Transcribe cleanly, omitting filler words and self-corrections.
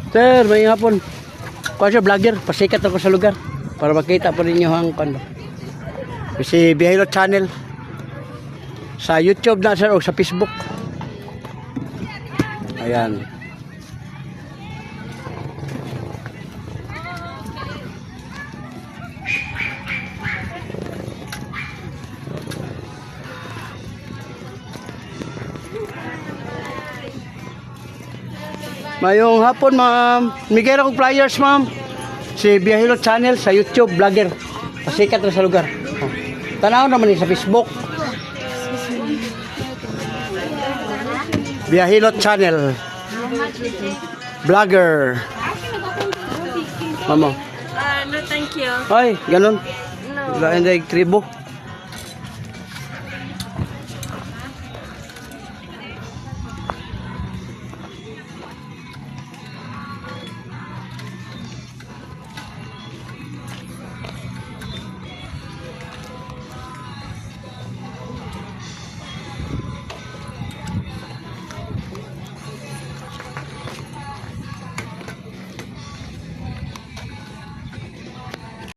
Sir, may hapon. Kuha siya vlogger, pasikat ako sa lugar para makita po ninyo ang kando. Kasi Biyahilo Channel sa YouTube na sir o sa Facebook. Ayan. Mayong hapon, ma'am. Migay akong flyers, ma'am. Si Biyahilo Channel sa YouTube, vlogger. Pasikat na sa lugar. Oh. Tanaw naman sa Facebook. Biyahilo Channel. Vlogger. Mamo. No, thank you. Ay, ganun. No. Lain day tribo.